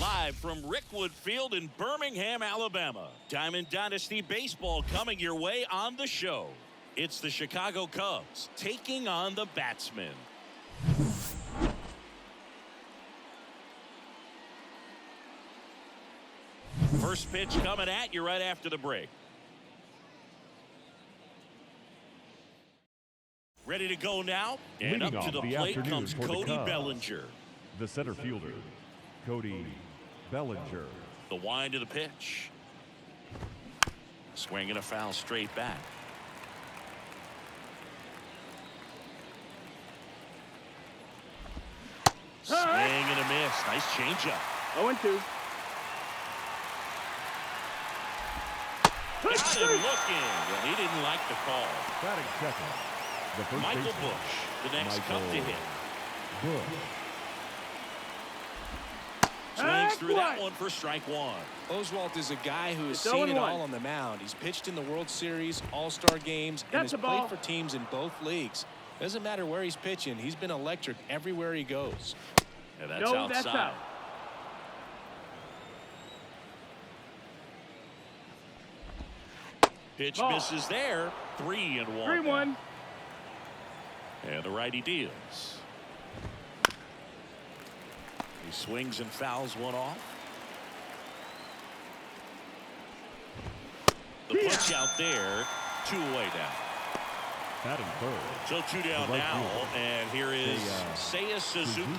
Live from Rickwood Field in Birmingham, Alabama. Diamond Dynasty Baseball coming your way on the show. It's the Chicago Cubs taking on the Batsmen. First pitch coming at you right after the break. Ready to go now, and Leading up to the plate comes Cody Bellinger. The center fielder, Cody Bellinger. The wind of the pitch. Swing and a foul straight back. Swing and a miss. Nice changeup. 0-2. Got him looking. Well, he didn't like the call. Batting second, the first Michael baseman, Bush, the next cup to hit. Bush. Swings through that one for strike one. Oswalt is a guy who has seen it all on the mound. He's pitched in the World Series, All-Star games, and has played for teams in both leagues. Doesn't matter where he's pitching. He's been electric everywhere he goes. And that's outside. That's out. Pitch misses there. 3-1. 3-1. And the righty deals. He swings and fouls one off. The punch out there. 2 away now. Batting third. So 2 down right now. fielder, And here is Seiya Suzuki.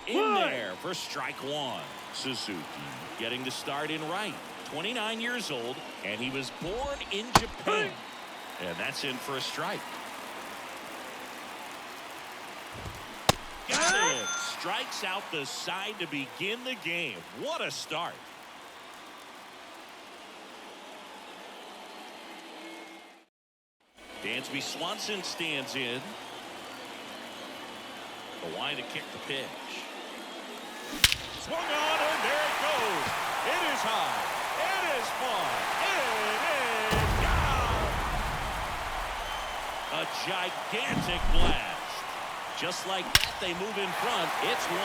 In there for strike one. Suzuki getting the start in right. 29 years old, and he was born in Japan. And that's in for a strike. Got it. Strikes out the side to begin the game. What a start. Dansby Swanson stands in. The line to kick the pitch. Swung on, and there it goes. It is high. It is far. It is gone. A gigantic blast. Just like that, they move in front. It's 1-0.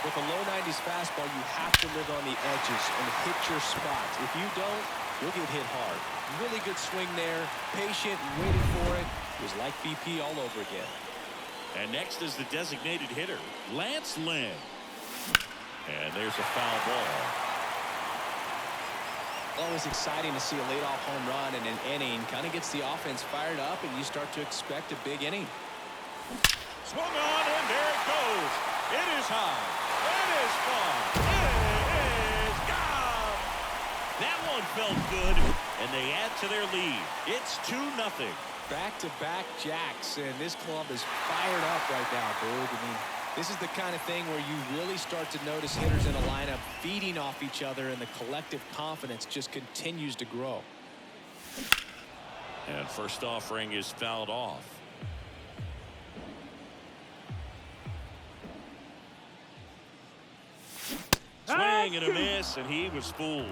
With a low 90s fastball, you have to live on the edges and hit your spots. If you don't, you'll get hit hard. Really good swing there. Patient, waited for it. It was like BP all over again. And next is the designated hitter, Lance Lynn. And there's a foul ball. Always exciting to see a leadoff home run in an inning. Kind of gets the offense fired up, and you start to expect a big inning. Swung on, and there it goes. It is high. It is far. It is gone. That one felt good, and they add to their lead. It's 2-0. Back-to-back jacks, and this club is fired up right now, Boog. I mean, this is the kind of thing where you really start to notice hitters in a lineup feeding off each other, and the collective confidence just continues to grow. And first offering is fouled off. Swing and a miss, and he was fooled.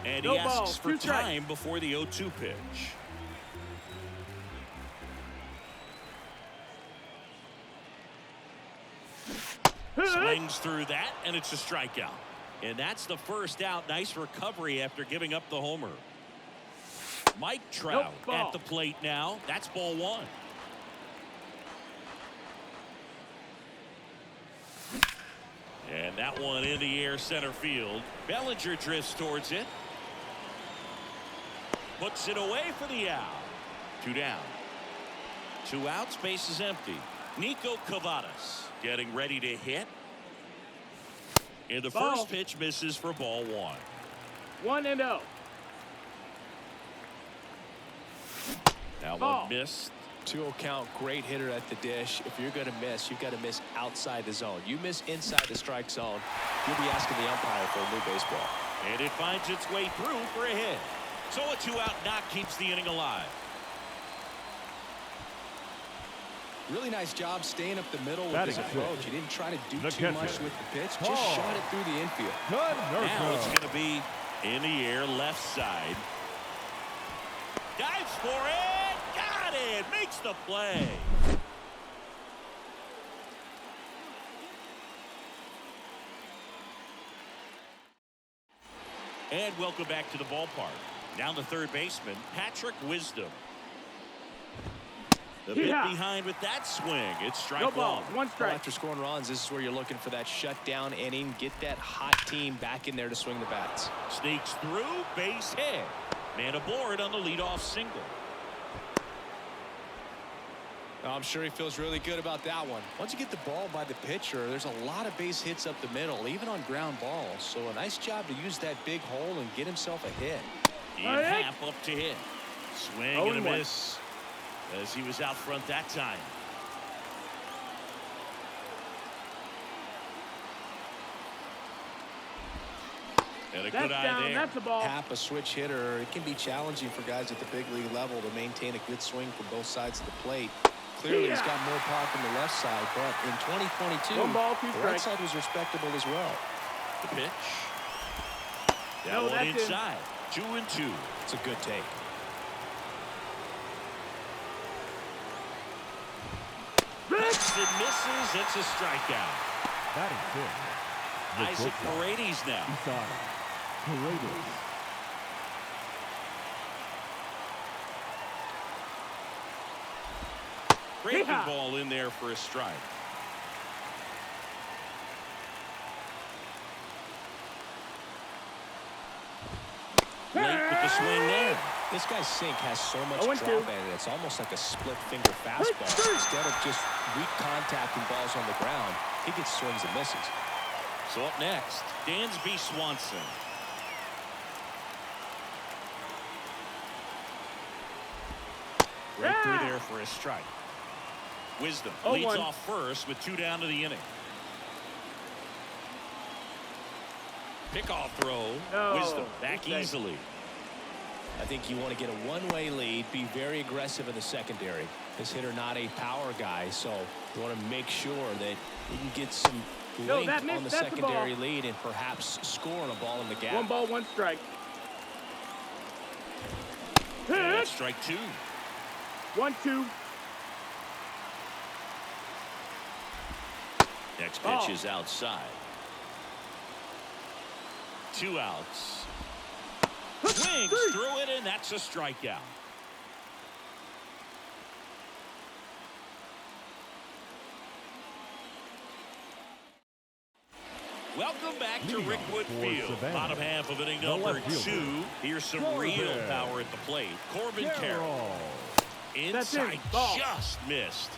And he asks for time before the 0-2 pitch. Swings through that, and it's a strikeout. And that's the first out. Nice recovery after giving up the homer. Mike Trout at the plate now. That's ball one. And that one in the air center field. Bellinger drifts towards it. Puts it away for the out. 2 down. 2 outs, base is empty. Nico Cavadas getting ready to hit. And the first pitch misses for ball one. 1-0. That one missed. 2-0 count, great hitter at the dish. If you're going to miss, you've got to miss outside the zone. You miss inside the strike zone, you'll be asking the umpire for a new baseball. And it finds its way through for a hit. So a 2-out knock keeps the inning alive. Really nice job staying up the middle with his approach. He didn't try to do too much with the pitch. Just shot it through the infield. Now it's going to be in the air left side. Dives for it. Got it. Makes the play. And welcome back to the ballpark. Now the third baseman, Patrick Wisdom. The bit behind with that swing. It's strike No ball. one. One strike. Well, after scoring runs, this is where you're looking for that shutdown inning. Get that hot team back in there to swing the bats. Sneaks through, base hit. Man aboard on the leadoff single. I'm sure he feels really good about that one. Once you get the ball by the pitcher, there's a lot of base hits up the middle, even on ground balls. So a nice job to use that big hole and get himself a hit. In half up to hit. Swing and a miss as he was out front that time. And a good eye there. That's the ball. Half a switch hitter. It can be challenging for guys at the big league level to maintain a good swing from both sides of the plate. Clearly, he's got more power from the left side, but in 2022, One ball, two the right side was respectable as well. The pitch. That one inside. 2-2. It's a good take. It misses. It's a strikeout. Batting fifth. Isaac Paredes now. Paredes. Breaking ball in there for a strike. Late with the swing there. This guy's sink has so much 0-2. drop in it. It's almost like a split finger fastball. Instead of just weak contacting balls on the ground, he gets swings and misses. So up next, Dansby Swanson. Right through there for a strike. Wisdom leads off first with 2 down to the inning. Pickoff throw. Wisdom back easily. I think you want to get a one-way lead, be very aggressive in the secondary. This hitter not a power guy, so you want to make sure that you can get some length on the secondary lead and perhaps score on a ball in the gap. 1 ball, 1 strike. And strike 2. 1-2. Next pitch is outside. 2 outs. Swings through it, and that's a strikeout. Welcome back to Rickwood Field. Savannah. Bottom half of inning number 2. Here's some real power at the plate. Corbin Carroll. Inside, just missed.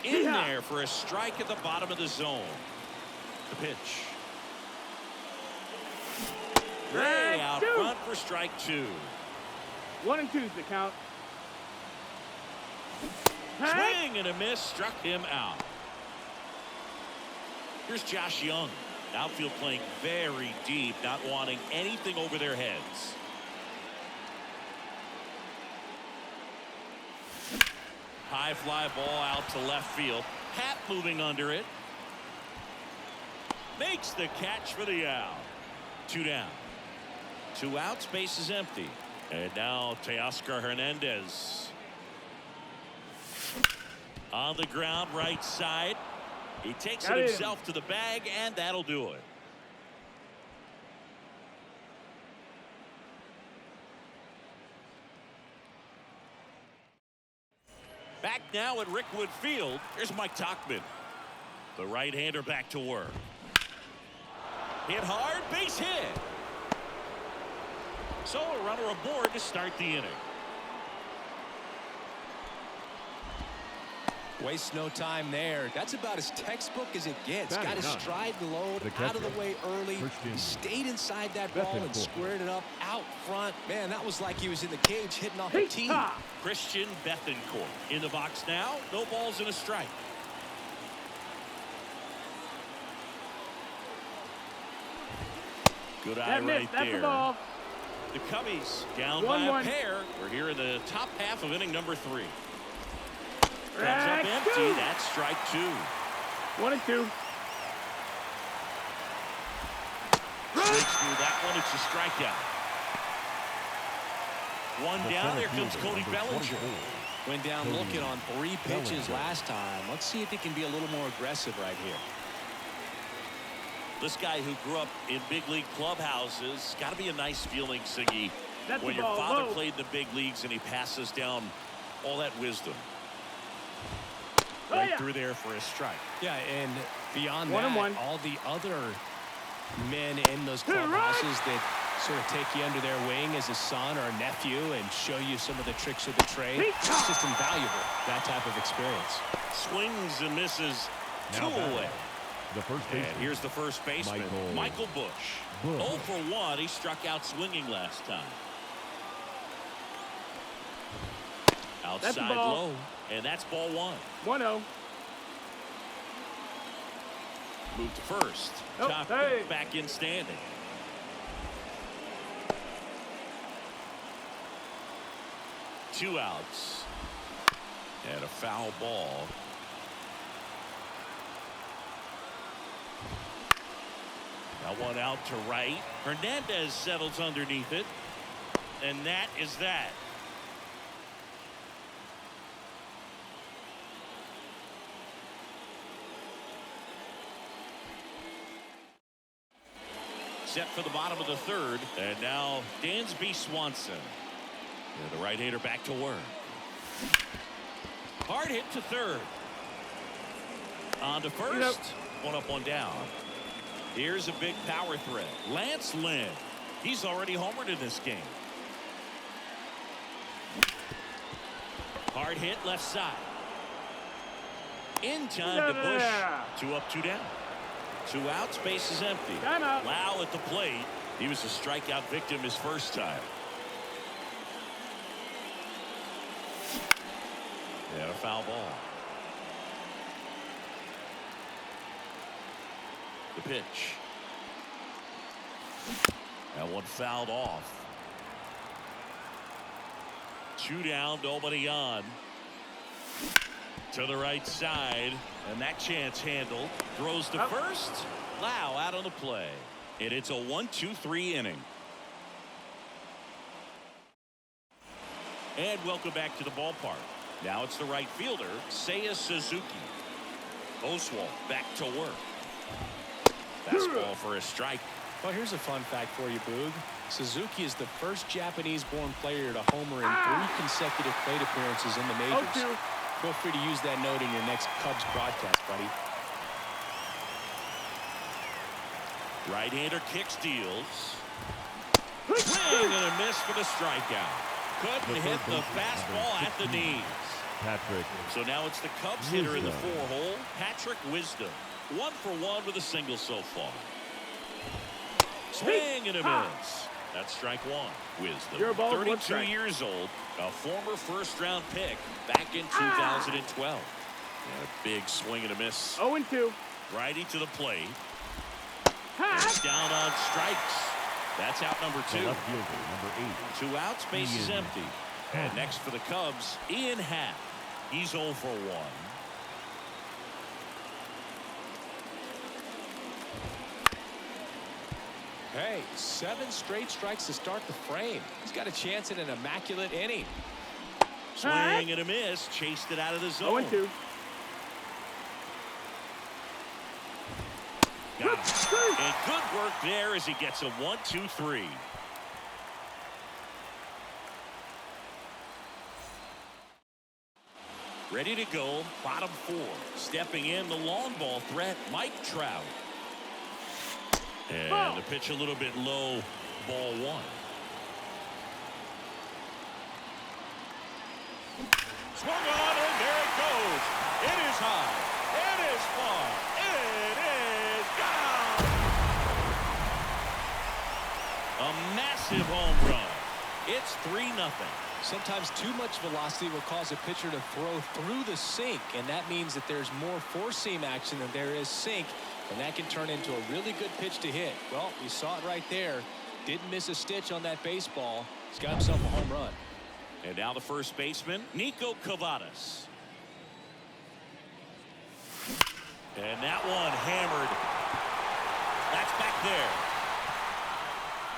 In there for a strike at the bottom of the zone. The pitch. Way out front for strike 2. 1-2's the count. Swing and a miss, struck him out. Here's Josh Young. Outfield playing very deep, not wanting anything over their heads. High fly ball out to left field. Hat moving under it. Makes the catch for the out. 2 down. 2 outs, base is empty. And now Teoscar Hernandez. On the ground, right side. He takes it himself to the bag, and that'll do it. Back now at Rickwood Field, here's Mike Tauchman. The right-hander back to work. Hit hard, base hit. So a runner aboard to start the inning. Waste no time there. That's about as textbook as it gets. Got to stride the load out of the way early. He stayed inside that ball and squared it up out front. Man, that was like he was in the cage hitting off a tee. Christian Bethencourt in the box now. No balls and a strike. Good eye right there. The ball. The Cubbies down by a pair. We're here in the top half of inning number 3. Comes up empty. That's strike 2. 1-2. Breaks through that one. It's a strikeout. 1 down. There comes Cody Bellinger. Went down looking on 3 pitches last time. Let's see if he can be a little more aggressive right here. This guy who grew up in big league clubhouses, got to be a nice feeling, Siggy, That's when the your ball father low. played in the big leagues and he passes down all that wisdom. Oh, Right yeah. through there for a strike. Yeah, and beyond One that, and one. all the other men in those clubhouses that sort of take you under their wing as a son or a nephew and show you some of the tricks of the trade. It's just invaluable, that type of experience. Swings and misses. Now Two batting, away. the first And baseman. here's the first baseman, Michael Busch. Busch. 0 for 1. He struck out swinging last time. That's the Outside ball. low, and that's ball 1. 1-0. Move to first. Oh, Tuck hey. back in standing. Two outs. And a foul ball. Now one out to right. Hernandez settles underneath it. And that is that. Set for the bottom of the third. And now Dansby Swanson. And the right-hander back to work. Hard hit to third. On to first. One up, one down. Here's a big power threat. Lance Lynn. He's already homered in this game. Hard hit left side. In time to Bush. Yeah. 2 up, 2 down. 2 outs, base is empty. Timeout. Lau at the plate. He was a strikeout victim his first time. And a foul ball. The pitch. That one fouled off. 2 down, nobody on. To the right side, and that chance handled. Throws to first. Lau out on the play. And it's a 1-2-3 inning. And welcome back to the ballpark. Now it's the right fielder, Seiya Suzuki. Oswalt back to work. Fastball for a strike. Well, here's a fun fact for you, Boog. Suzuki is the first Japanese-born player to homer in 3 consecutive plate appearances in the majors. 0-2. Feel free to use that note in your next Cubs broadcast, buddy. Right-hander kicks, deals. Swing and a miss for the strikeout. Couldn't hit the fastball at the knees. Patrick. So now it's the Cubs hitter in the 4-hole, Patrick Wisdom. 1 for 1 with a single so far. Swing and a miss. That's strike 1. Wisdom, Your ball, 32 one strike. years old, a former first-round pick back in 2012. And a big swing and a miss. 0-2. Righty to the plate. Ha! Down on strikes. That's out number 2. The left fielder, number 8. 2 outs, base is Ian empty. And next for the Cubs, Ian Happ. He's 0 for 1. Hey, 7 straight strikes to start the frame. He's got a chance at an immaculate inning. Swing and a miss. Chased it out of the zone. 0-2. Got him. And good work there as he gets a 1-2-3. Ready to go, bottom 4. Stepping in, the long ball threat, Mike Trout. And the pitch a little bit low, ball 1. Swung on, and there it goes. It is high. It is far. It is gone. A massive home run. It's 3-0. Sometimes too much velocity will cause a pitcher to throw through the sink, and that means that there's more four-seam action than there is sink, and that can turn into a really good pitch to hit. Well, you saw it right there. Didn't miss a stitch on that baseball. He's got himself a home run. And now the first baseman, Nico Cavadas. And that one hammered. That's back there.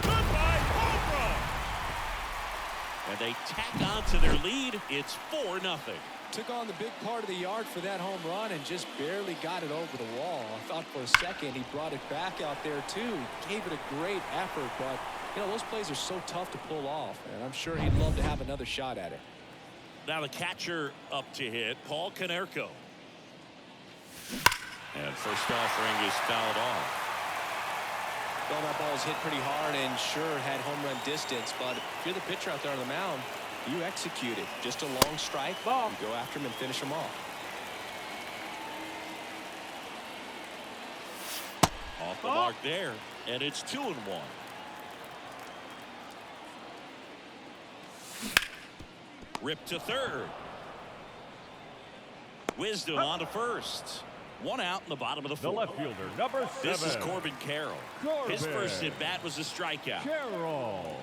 Goodbye, home run. And they tack on to their lead. It's 4-0. Took on the big part of the yard for that home run and just barely got it over the wall. I thought for a second he brought it back out there too. He gave it a great effort, but you know, those plays are so tough to pull off, and I'm sure he'd love to have another shot at it. Now the catcher up to hit, Paul Konerko. And first offering is fouled off. Well, that ball's hit pretty hard and sure had home run distance, but if you're the pitcher out there on the mound, you execute it. Just a long strike. Ball. You go after him and finish him off. Off the mark there, and it's 2-1. Rip to third. Wisdom on to first. One out in the bottom of the The fourth. left fielder, number 7. This is Corbin Carroll. His first at bat was a strikeout. Carroll.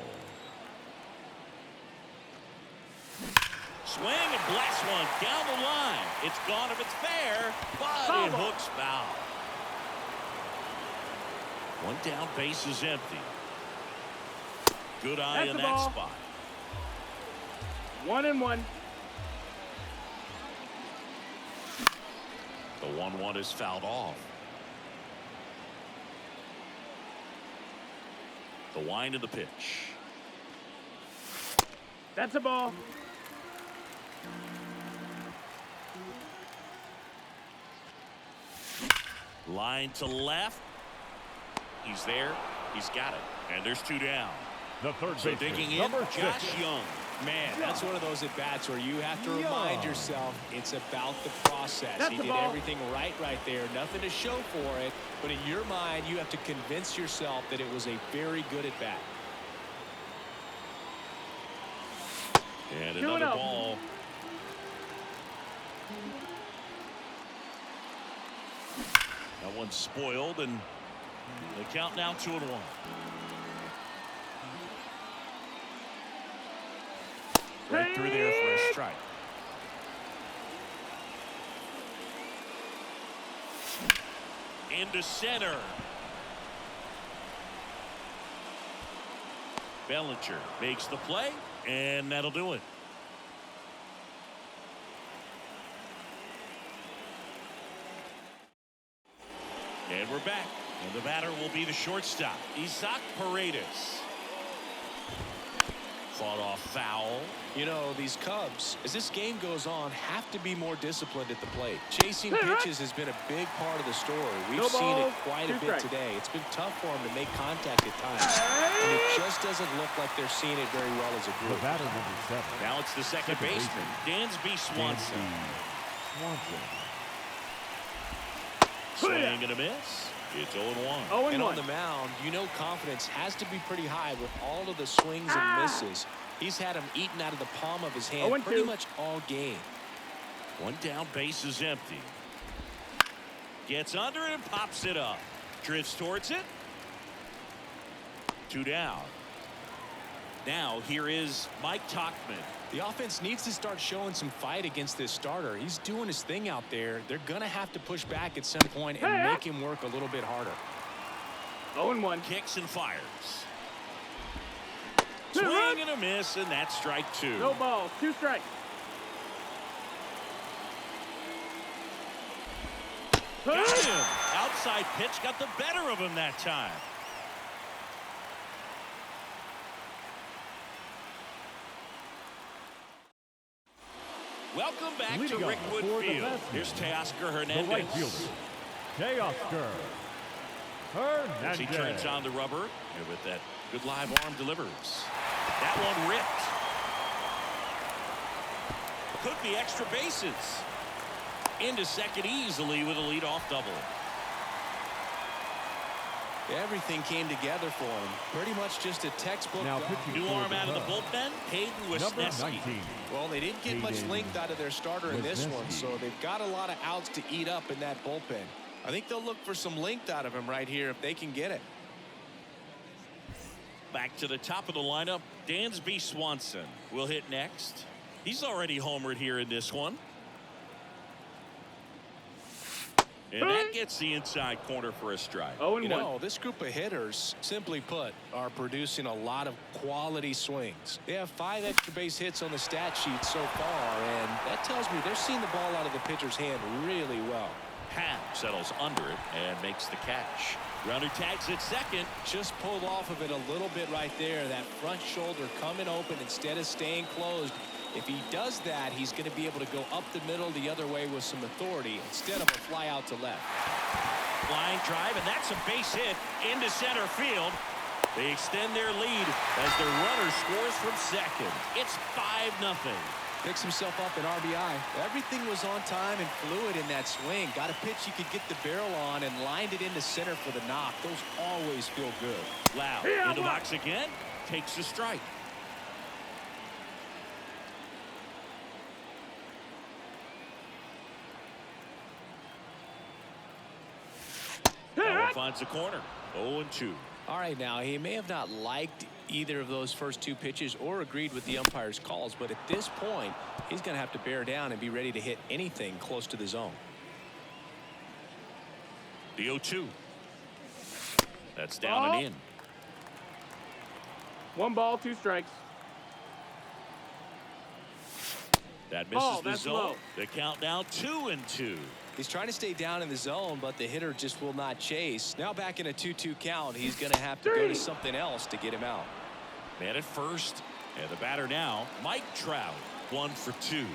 Swing and blast one down the line. It's gone if it's fair, but it hooks foul. One down, base is empty. Good eye in that spot. 1-1. The 1-1 is fouled off. The wind of the pitch. That's a ball. Line to left. He's there. He's got it. And there's 2 down. The third So baseman, digging in, number Josh 6. Young. Man, that's one of those at-bats where you have to remind yourself it's about the process. That's He the did ball. everything right there. Nothing to show for it. But in your mind, you have to convince yourself that it was a very good at-bat. And 2-0. another ball. That one's spoiled, and the count now 2-1. Right through there for a strike. Into center. Bellinger makes the play, and that'll do it. And we're back. And the batter will be the shortstop, Isaac Paredes. Fought off foul. You know, these Cubs, as this game goes on, have to be more disciplined at the plate. Chasing pitches has been a big part of the story. We've seen it quite a bit today. It's been tough for them to make contact at times. And it just doesn't look like they're seeing it very well as a The group. batter, number 7. Now it's the second baseman, Dansby Swanson. Swing and a miss. It's 0-1. And on the mound, you know confidence has to be pretty high with all of the swings and misses. He's had them eaten out of the palm of his hand pretty much all game. One down, base is empty. Gets under it and pops it up. Drifts towards it. 2 down. Now here is Mike Tauchman. The offense needs to start showing some fight against this starter. He's doing his thing out there. They're going to have to push back at some point and make him work a little bit harder. 0-1. Kicks and fires. Swing and a miss, and that's strike 2. No balls. 2 strikes. Got him. Outside pitch got the better of him that time. Welcome back to Rickwood Field. Here's Teoscar The Hernandez. right fielder, Teoscar As he turns Hernandez. on the rubber, and with that good live arm delivers. That one ripped. Could be extra bases. Into second easily with a leadoff double. Everything came together for him. Pretty much just a textbook. Now pitching New for arm the out of the Cubs, bullpen, Hayden number Wesneski. 19. Well, they didn't get much length out of their starter in this one, Wesneski. so they've got a lot of outs to eat up in that bullpen. I think they'll look for some length out of him right here if they can get it. Back to the top of the lineup, Dansby Swanson will hit next. He's already homered here in this one. And that gets the inside corner for a strike. 0-1. You know, this group of hitters, simply put, are producing a lot of quality swings. They have 5 extra base hits on the stat sheet so far, and that tells me they're seeing the ball out of the pitcher's hand really well. Ham settles under it and makes the catch. Grounder tags at second. Just pulled off of it a little bit right there. That front shoulder coming open instead of staying closed. If he does that, he's going to be able to go up the middle the other way with some authority instead of a fly out to left. Line drive, and that's a base hit into center field. They extend their lead as the runner scores from second. It's 5-0. Picks himself up an RBI. Everything was on time and fluid in that swing. Got a pitch you could get the barrel on and lined it into center for the knock. Those always feel good. Loud in the box again. Takes a strike. Now finds the corner. 0-2. All right, now he may have not liked either of those first 2 pitches or agreed with the umpire's calls, but at this point he's going to have to bear down and be ready to hit anything close to the zone. The 0-2. That's down and in. 1 ball, 2 strikes. That misses the that's zone. low. The count now 2-2. He's trying to stay down in the zone, but the hitter just will not chase. Now back in a 2-2 count, he's going to have to go to something else to get him out. Man at first, and the batter now, Mike Trout, 1 for 2.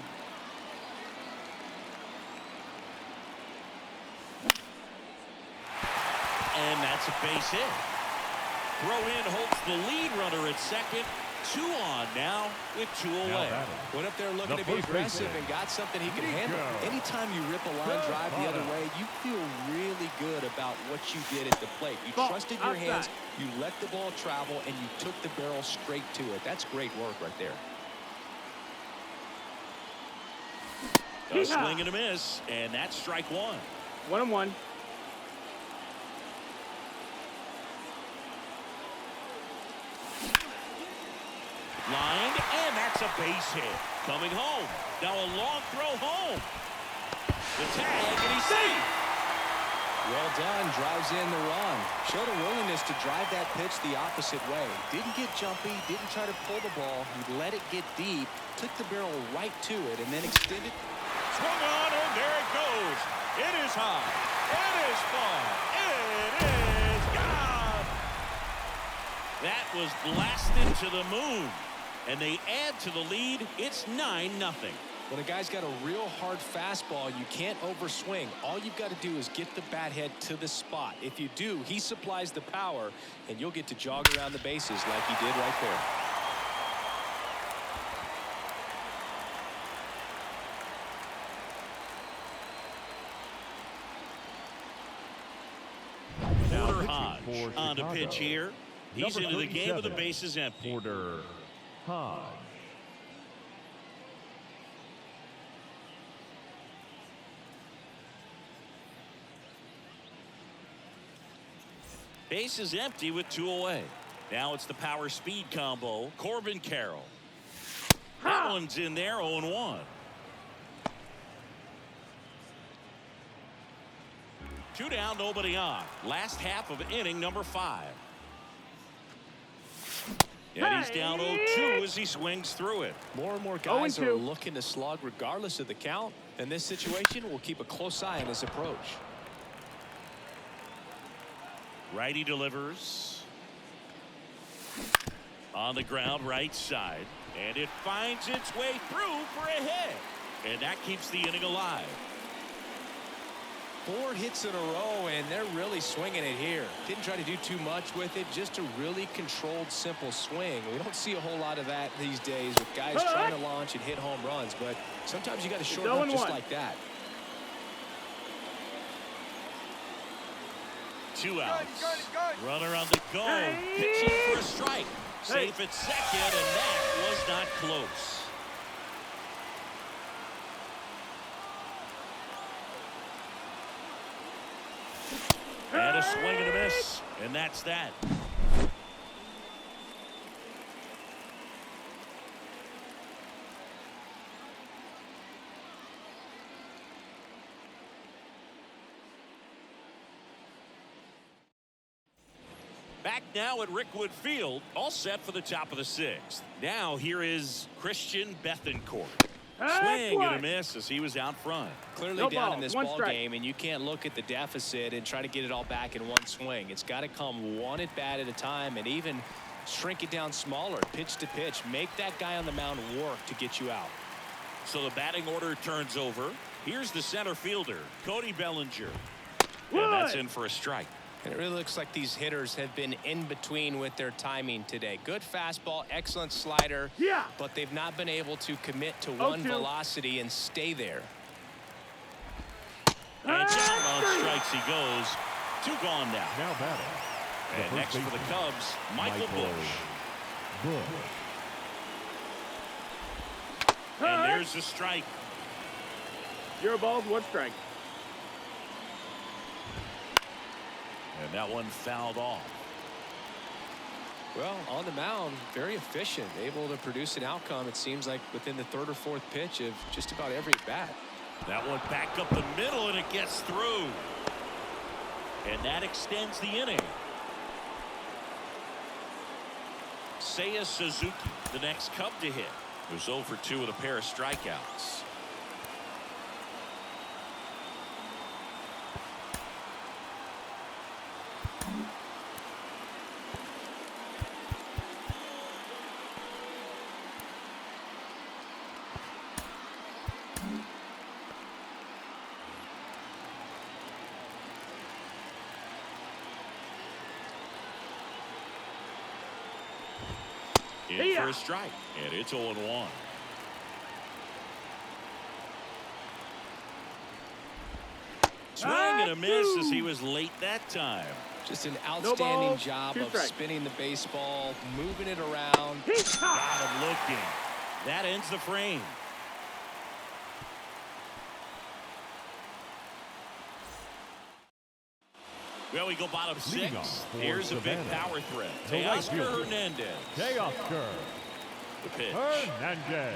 And that's a base hit. Throw in holds the lead runner at second. 2 on now with 2 away. Went up there looking to be aggressive and got something he could handle. Anytime you rip a line drive the other way, you feel really good about what you did at the plate. You trusted your hands, you let the ball travel, and you took the barrel straight to it. That's great work right there. A swing and a miss, and that's strike 1. 1-1. Lined, and that's a base hit. Coming home. Now a long throw home. The tag, and he's safe. Well done. Drives in the run. Showed a willingness to drive that pitch the opposite way. Didn't get jumpy. Didn't try to pull the ball. He let it get deep. Took the barrel right to it and then extended. Swung on, and there it goes. It is high. It is far. It is gone. That was blasted to the moon. And they add to the lead. It's 9-0. When a guy's got a real hard fastball, you can't overswing. All you've got to do is get the bat head to the spot. If you do, he supplies the power, and you'll get to jog around the bases like he did right there. Porter Hodge on the pitch here. He's into the game with the bases empty. Porter Hodge. Base is empty with 2 away. Now it's the power speed combo. Corbin Carroll. That one's in there. 0-1. 2 down, nobody on. Last half of inning number 5. And he's down 0-2 as he swings through it. More and more guys are looking to slug regardless of the count. In this situation, we'll keep a close eye on his approach. Righty delivers. On the ground, right side. And it finds its way through for a hit. And that keeps the inning alive. 4 hits in a row, and they're really swinging it here. Didn't try to do too much with it, just a really controlled, simple swing. We don't see a whole lot of that these days with guys trying to launch and hit home runs, but sometimes you got to shorten up just like that. 2 outs. Runner on the go. Pitching for a strike. Safe at second, and that was not close. And a swing and a miss, and that's that. back now at Rickwood Field, all set for the top of the 6th. Now here is Christian Bethancourt. Swing and a miss as he was out front. Clearly down in this ball game, and you can't look at the deficit and try to get it all back in one swing. It's got to come one at bat at a time, and even shrink it down smaller, pitch to pitch. Make that guy on the mound work to get you out. So the batting order turns over. Here's the center fielder, Cody Bellinger. And that's in for a strike. And it really looks like these hitters have been in between with their timing today. Good fastball, excellent slider, but they've not been able to commit to one velocity and stay there. And down on strikes he goes. 2 gone now. Now batting. And next for the Cubs, Michael Busch. And there's the strike. 0 balls, 1 strike. And that one fouled off. Well, on the mound, very efficient, able to produce an outcome, it seems like, within the 3rd or 4th pitch of just about every bat. That one back up the middle, and it gets through. And that extends the inning. Seiya Suzuki, the next Cub to hit. It was 0 for 2 with a pair of strikeouts. In for a strike, and it's 0-1. Swing and a miss as he was late that time. Just an outstanding job of spinning the baseball, moving it around. Got him looking. That ends the frame. Well, we go bottom 6. Here's a big power threat. Teoscar Hernandez. Teoscar The pitch. Hernandez.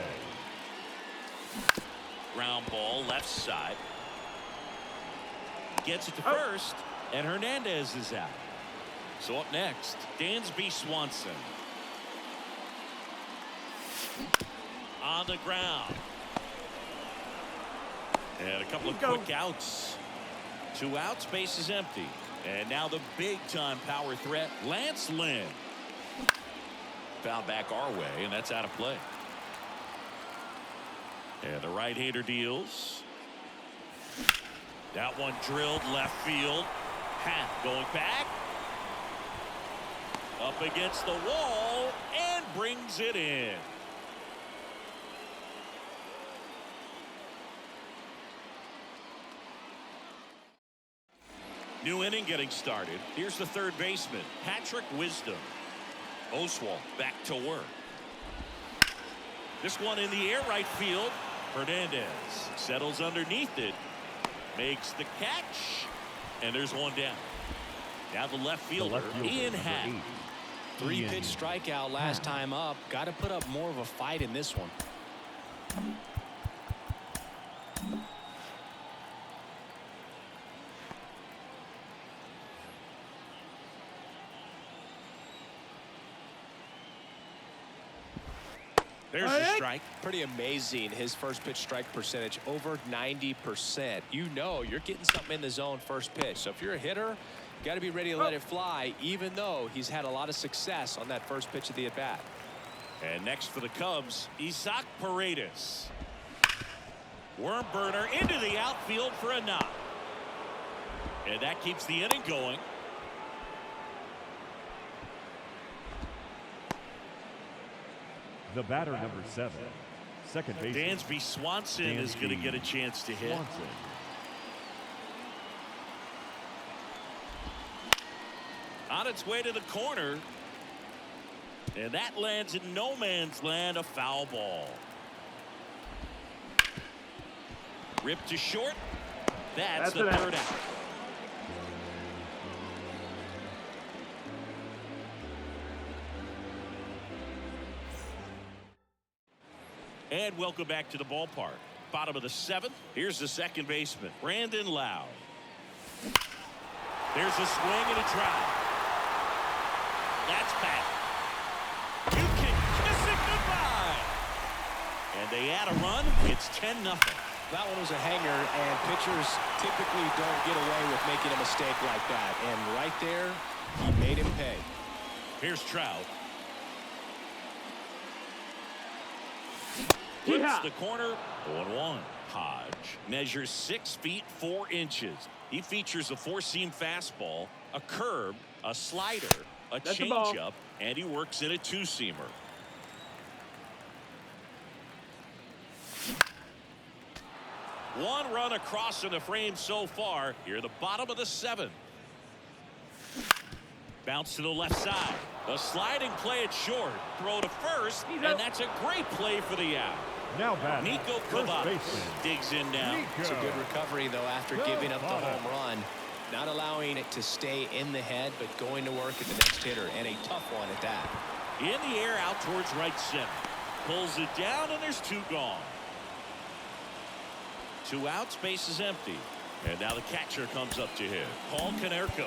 Ground ball left side. Gets it to first, and Hernandez is out. So up next, Dansby Swanson. On the ground. And a couple of quick outs. 2 outs, base is empty. And now the big-time power threat, Lance Lynn. Foul back our way, and that's out of play. And the right-hander deals. That one drilled left field. Hath going back. Up against the wall, and brings it in. New inning getting started. Here's the 3rd baseman, Patrick Wisdom. Oswalt back to work. This one in the air right field. Hernandez settles underneath it. Makes the catch. And there's one down. Now the left fielder, Ian Hatt. 3-pitch strikeout last time up. Got to put up more of a fight in this one. There's the strike. Pretty amazing, his first pitch strike percentage, over 90%. You know you're getting something in the zone first pitch. So if you're a hitter, got to be ready to let it fly, even though he's had a lot of success on that first pitch of the at-bat. And next for the Cubs, Isaac Paredes. Worm burner into the outfield for a knock. And that keeps the inning going. The batter, number 7, second baseman. Dansby Swanson is going to get a chance to hit. Swanson. On its way to the corner. And that lands in no man's land, a foul ball. Ripped to short. That's the 3rd out. And welcome back to the ballpark. Bottom of the 7th. Here's the second baseman, Brandon Lowe. There's a swing and a drive. That's back. You can kiss it goodbye. And they add a run. It's 10-0. That one was a hanger, and pitchers typically don't get away with making a mistake like that. And right there, he made him pay. Here's Trout. Yeah. Hits the corner. 0-1. Hodge measures 6 feet 4 inches. He features a four-seam fastball, a curve, a slider, a That's the ball. changeup, and he works in a two-seamer. One run across in the frame so far. Here, the bottom of the 7th. Bounce to the left side. The sliding play at short. Throw to first, and that's a great play for the out. Now batting, Nico first Cavazos baseman. digs in now. It's a good recovery, though, after giving up the home run. Not allowing it to stay in the head, but going to work at the next hitter, and a tough one at that. In the air out towards right center. Pulls it down, and there's 2 gone. 2 outs, base is empty. And now the catcher comes up to hit. Paul Konerko.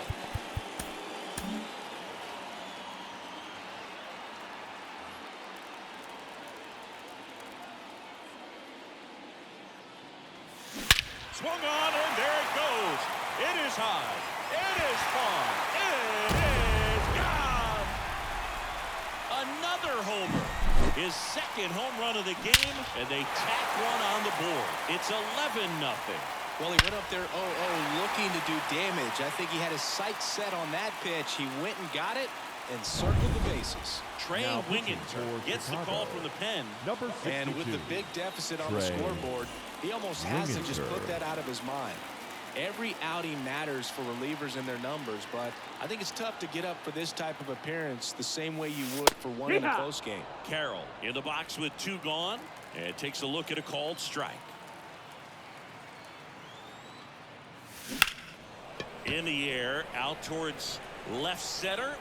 Swung on, and there it goes. It is high. It is far. It is gone. Another homer. His 2nd home run of the game, and they tack one on the board. It's 11-0. Well, he went up there 0-0 looking to do damage. I think he had his sights set on that pitch. He went and got it and circled the bases. Trey Now pitching Wingentor for gets the Chicago. call from the pen. Number 62. And with the big deficit on the Trey scoreboard, he almost has to just Wingentor. put that out of his mind. Every outing matters for relievers and their numbers, but I think it's tough to get up for this type of appearance the same way you would for one in a close game. Carroll in the box with 2 gone, and takes a look at a called strike. In the air, out towards left center.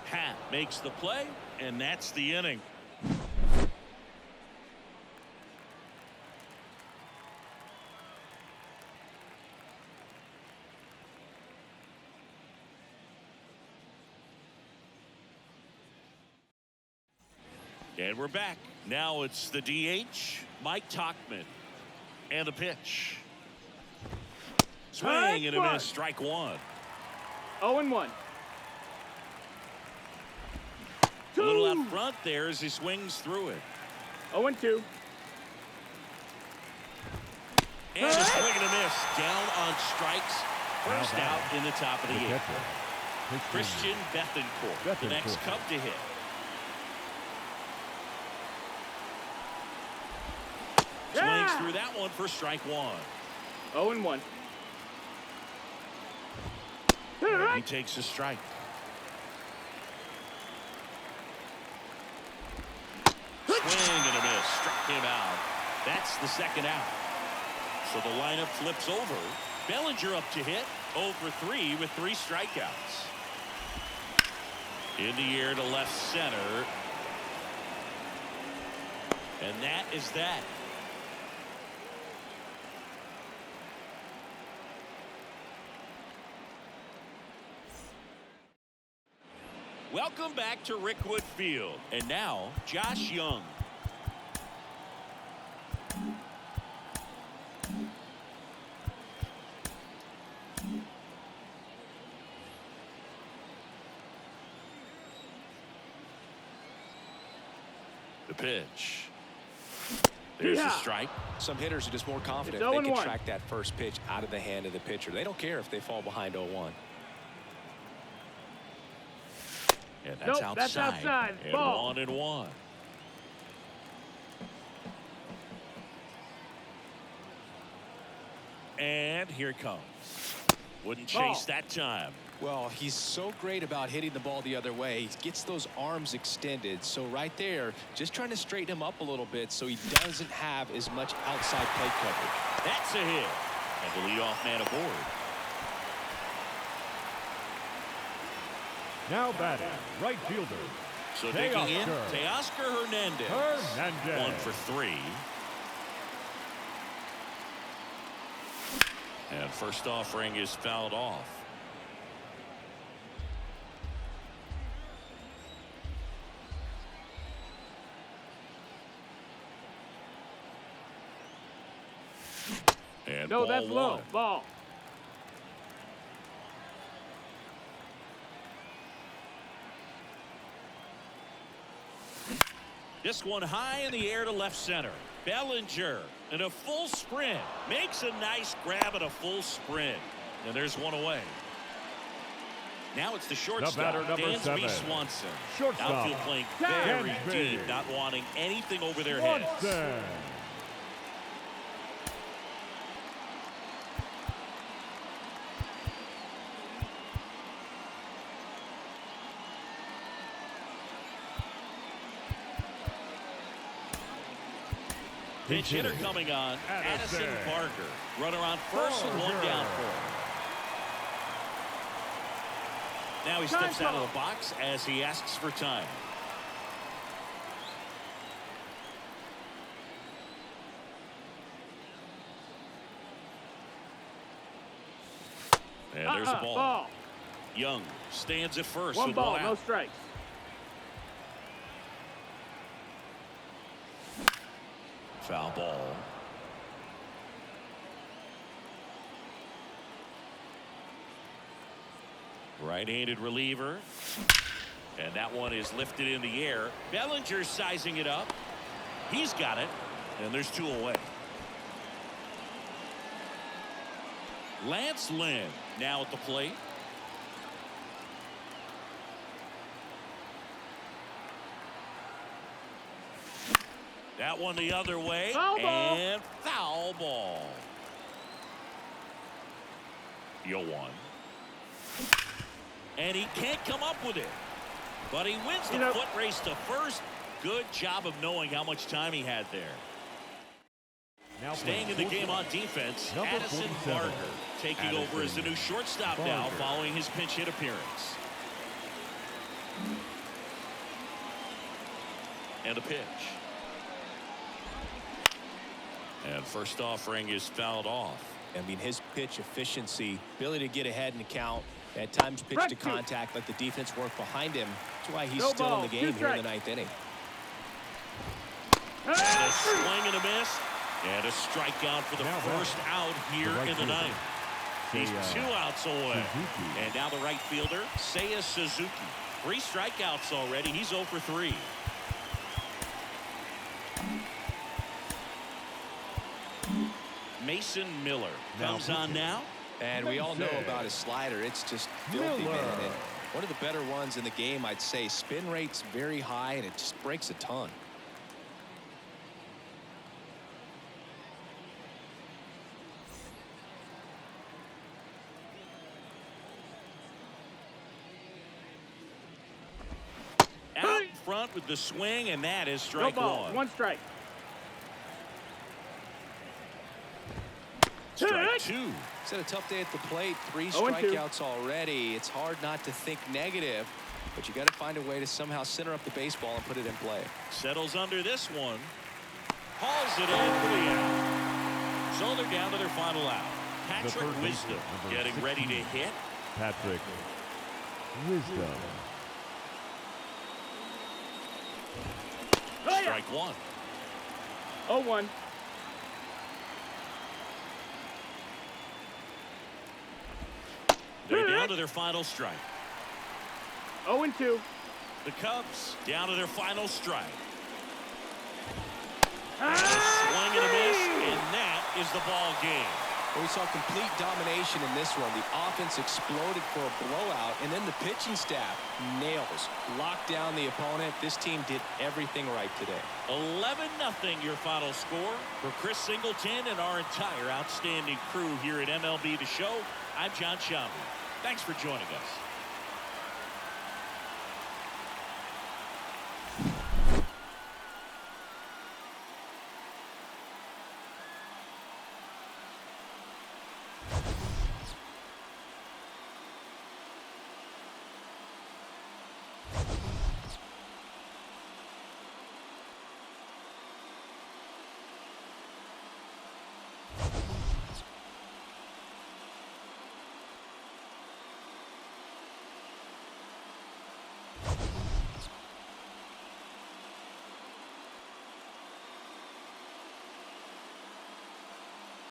Pat makes the play, and that's the inning. And we're back. Now it's the DH, Mike Tauchman. And the pitch. Swing and a miss, strike 1. 0-1. A little up front there as he swings through it. 0-2. And a swing and a miss. Down on strikes. First out in the top of the 8th. Christian Bethancourt, the next Cub to hit. Swings through that one for strike 1. 0-1. He takes a strike. Swing and a miss. Struck him out. That's the 2nd out. So the lineup flips over. Bellinger up to hit. 0 for 3 with 3 strikeouts. In the air to left center. And that is that. Welcome back to Rickwood Field. And now, Josh Young. The pitch. There's the strike. Some hitters are just more confident. It's They can 0-1. track that first pitch out of the hand of the pitcher. They don't care if they fall behind 0-1. And that's Nope, outside. that's outside. And Ball. 1-1. And here it comes. Wouldn't chase that time. Well, he's so great about hitting the ball the other way. He gets those arms extended. So right there, just trying to straighten him up a little bit so he doesn't have as much outside plate coverage. That's a hit. And the leadoff man aboard. Now batting, right fielder. So digging in, Teoscar. Teoscar Hernandez. 1 for 3. And first offering is fouled off. And No, ball that's low. one. Ball. This one high in the air to left center. Bellinger in a full sprint. Makes a nice grab at a full sprint. And there's one away. Now it's the shortstop, batter, number Dansby 7. Swanson. Shortstop. Outfield playing very Dansby. deep, not wanting anything over their heads. Swanson. Pitch hitter coming on, Addison Barker. Runner on first with one down for him. Now he steps out of the box as he asks for time. And there's a ball. Ball. Young stands at first One with ball, one no out. strikes. Foul ball. Right-handed reliever. And that one is lifted in the air. Bellinger sizing it up. He's got it. And there's two away. Lance Lynn now at the plate. That one the other way. Foul ball. And foul ball. Yo one. And he can't come up with it. But he wins the foot race to first. Good job of knowing how much time he had there. Now Staying in the game on defense, Number Addison 47. Barker taking over as the new shortstop now following his pinch hit appearance. And a pitch. And first offering is fouled off. I mean, his pitch efficiency, ability to get ahead in the count, at times pitch to contact, let the defense work behind him. That's why he's still in the game here in the ninth inning. And a swing and a miss. And a strikeout for the first out here in the ninth. He's 2 outs away. And now the right fielder, Seiya Suzuki. 3 strikeouts already. He's 0 for 3. Mason Miller comes on now. And we all know about his slider. It's just filthy, man. And one of the better ones in the game, I'd say. Spin rate's very high, and it just breaks a ton. Out in front with the swing, and that is strike one. 1 strike. Strike 2. He's had a tough day at the plate. 3 0-2. strikeouts already. It's hard not to think negative, but you got to find a way to somehow center up the baseball and put it in play. Settles under this one. Hauls it in for the out. So they're down to their final out. Patrick Wisdom getting ready to hit. Patrick Wisdom. Strike 1. 0-1. They're down to their final strike. 0-2. The Cubs down to their final strike. And a swing and a miss, and that is the ball game. We saw complete domination in this one. The offense exploded for a blowout, and then the pitching staff nails, locked down the opponent. This team did everything right today. 11-0 your final score. For Chris Singleton and our entire outstanding crew here at MLB The Show, I'm John Shambi. Thanks for joining us.